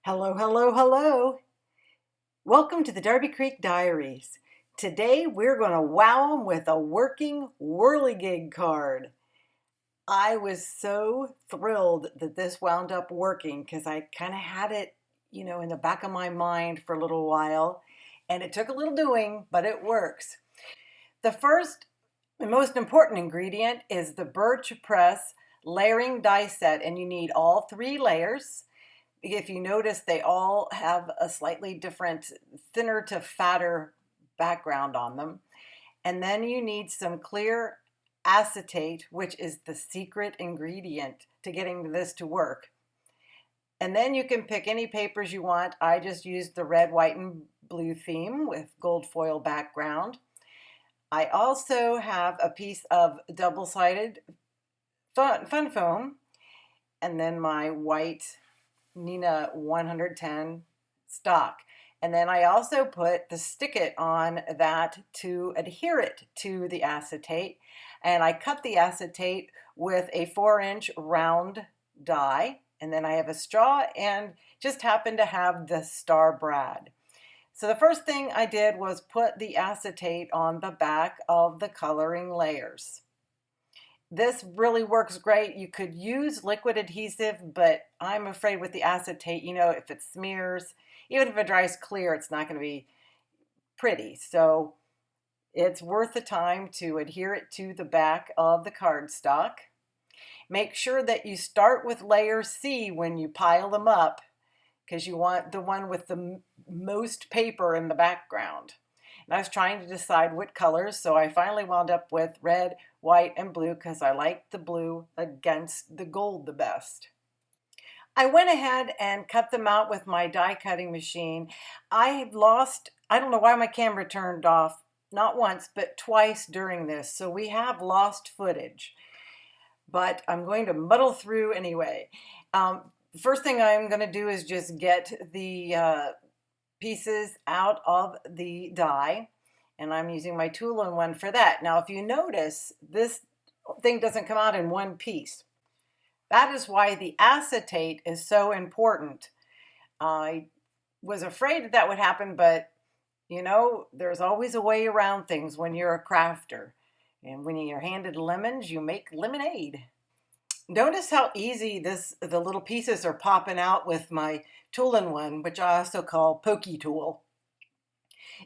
Hello, hello, hello. Welcome to the Darby Creek Diaries. Today we're going to wow them with a working Whirligig card. I was so thrilled that this wound up working because I kind of had it, in the back of my mind for a little while, and it took a little doing, but it works. The first and most important ingredient is the Birch Press layering die set, and you need all 3 layers. If you notice, they all have a slightly different, thinner to fatter background on them. And then you need some clear acetate, which is the secret ingredient to getting this to work. And then you can pick any papers you want. I just used the red, white, and blue theme with gold foil background. I also have a piece of double-sided fun foam, and then my white Neenah 110 stock. And then I also put the stick it on that to adhere it to the acetate. And I cut the acetate with a 4-inch round die. And then I have a straw and just happen to have the star brad. So the first thing I did was put the acetate on the back of the coloring layers. This really works great. You could use liquid adhesive, but I'm afraid with the acetate, if it smears, even if it dries clear, it's not going to be pretty. So it's worth the time to adhere it to the back of the cardstock. Make sure that you start with layer C when you pile them up, because you want the one with the most paper in the background. And I was trying to decide what colors, so I finally wound up with red, white, and blue because I liked the blue against the gold the best. I went ahead and cut them out with my die cutting machine. I don't know why my camera turned off, not once, but twice during this, so we have lost footage. But I'm going to muddle through anyway. First thing I'm going to do is just get the pieces out of the die, and I'm using my tool-in-one for that. Now, if you notice, this thing doesn't come out in one piece. That is why the acetate is so important. I was afraid that would happen, but there's always a way around things when you're a crafter. And when you're handed lemons, you make lemonade. Notice how easy the little pieces are popping out with my tool-in-one, which I also call pokey tool.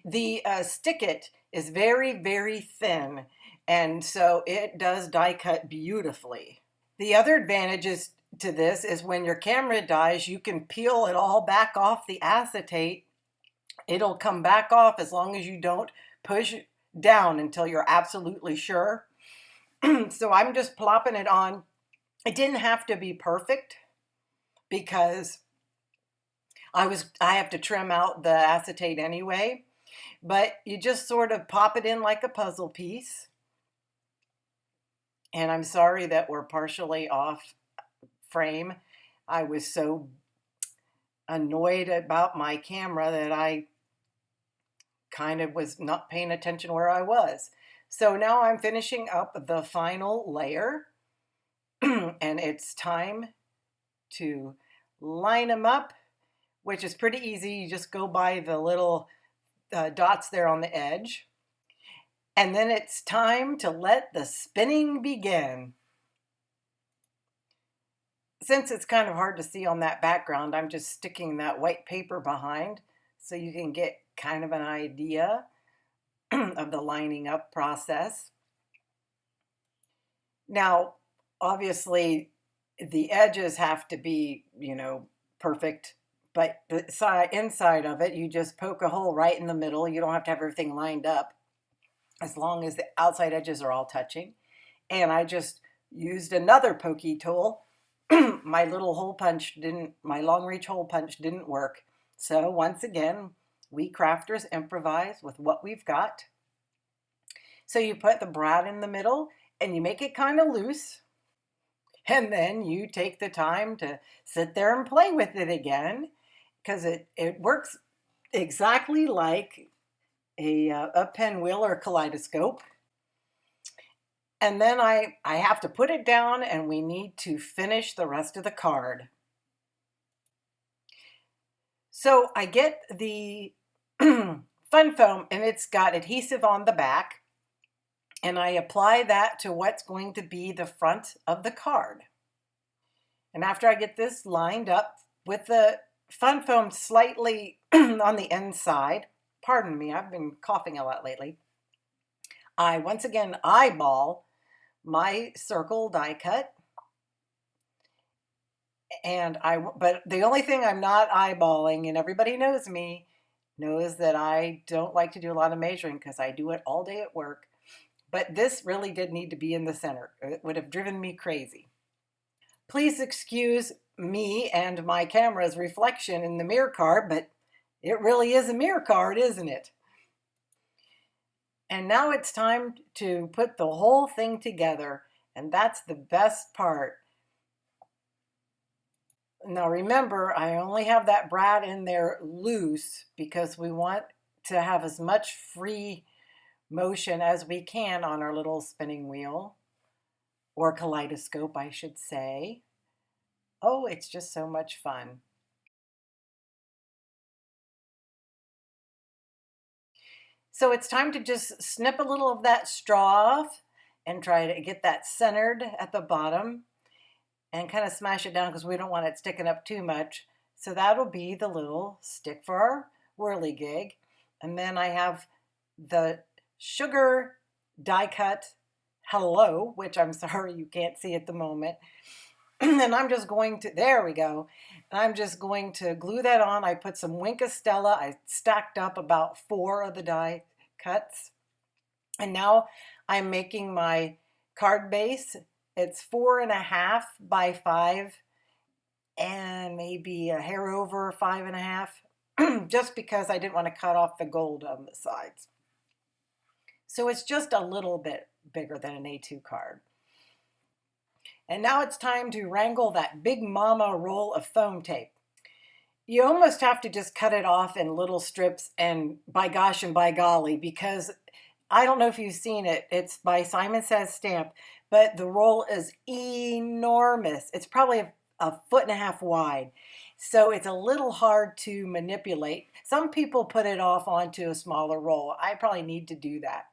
The stick it is very, very thin, and so it does die cut beautifully. The other advantages to this is when your camera dies, you can peel it all back off the acetate. It'll come back off as long as you don't push down until you're absolutely sure. So I'm just plopping it on. It didn't have to be perfect because I have to trim out the acetate anyway, but you just sort of pop it in like a puzzle piece. And I'm sorry that we're partially off frame. I was so annoyed about my camera that I kind of was not paying attention where I was. So now I'm finishing up the final layer. And it's time to line them up, which is pretty easy. You just go by the little dots there on the edge. And then it's time to let the spinning begin. Since it's kind of hard to see on that background, I'm just sticking that white paper behind so you can get kind of an idea of the lining up process. Now, obviously, the edges have to be, perfect, but the inside of it, you just poke a hole right in the middle. You don't have to have everything lined up as long as the outside edges are all touching. And I just used another pokey tool. My long reach hole punch didn't work. So once again, we crafters improvise with what we've got. So you put the brad in the middle and you make it kind of loose. And then you take the time to sit there and play with it again, because it works exactly like a pinwheel or kaleidoscope. And then I have to put it down and we need to finish the rest of the card. So I get the fun foam, and it's got adhesive on the back, and I apply that to what's going to be the front of the card. And after I get this lined up with the fun foam slightly on the inside, pardon me, I've been coughing a lot lately, I once again eyeball my circle die cut. But the only thing I'm not eyeballing, and everybody knows me, knows that I don't like to do a lot of measuring because I do it all day at work. But this really did need to be in the center. It would have driven me crazy. Please excuse me and my camera's reflection in the mirror card, but it really is a mirror card, isn't it? And now it's time to put the whole thing together, and that's the best part. Now remember, I only have that brad in there loose because we want to have as much free motion as we can on our little spinning wheel, or kaleidoscope, I should say. Oh, it's just so much fun. So it's time to just snip a little of that straw off and try to get that centered at the bottom and kind of smash it down because we don't want it sticking up too much. So that'll be the little stick for our whirligig. And then I have the sugar die cut hello, which I'm sorry you can't see at the moment. And I'm just going to, there we go. And I'm just going to glue that on. I put some Winka Stella. I stacked up about 4 of the die cuts. And now I'm making my card base. It's 4.5 by 5 and maybe a hair over 5.5, just because I didn't want to cut off the gold on the sides. So it's just a little bit bigger than an A2 card. And now it's time to wrangle that big mama roll of foam tape. You almost have to just cut it off in little strips, and by gosh and by golly, because I don't know if you've seen it. It's by Simon Says Stamp, but the roll is enormous. It's probably a 1.5 feet wide. So it's a little hard to manipulate. Some people put it off onto a smaller roll. I probably need to do that.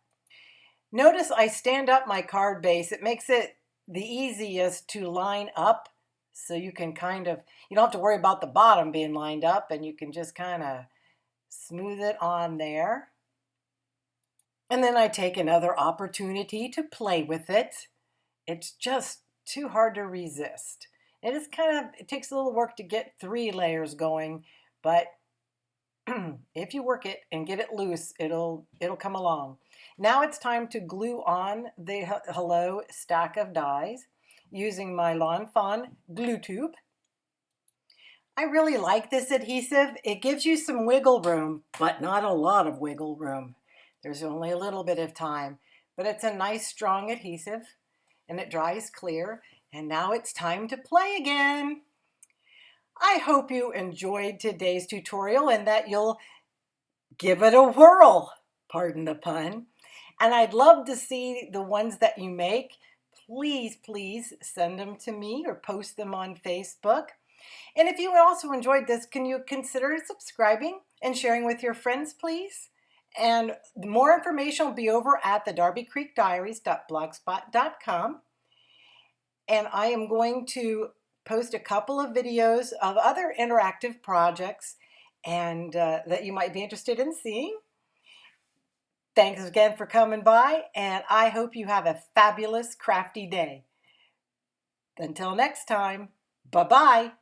Notice I stand up my card base. It makes it the easiest to line up, so you can you don't have to worry about the bottom being lined up, and you can just kind of smooth it on there. And then I take another opportunity to play with it. It's just too hard to resist. It takes a little work to get 3 layers going, but if you work it and get it loose, it'll come along. Now it's time to glue on the hello stack of dies using my Lawn Fawn glue tube. I really like this adhesive. It gives you some wiggle room, but not a lot of wiggle room. There's only a little bit of time, but it's a nice strong adhesive and it dries clear. And now it's time to play again. I hope you enjoyed today's tutorial and that you'll give it a whirl, pardon the pun. And I'd love to see the ones that you make. Please, please send them to me or post them on Facebook. And if you also enjoyed this, can you consider subscribing and sharing with your friends, please? And more information will be over at the darbycreekdiaries.blogspot.com. And I am going to post a couple of videos of other interactive projects and that you might be interested in seeing. Thanks again for coming by, and I hope you have a fabulous crafty day. Until next time, bye-bye.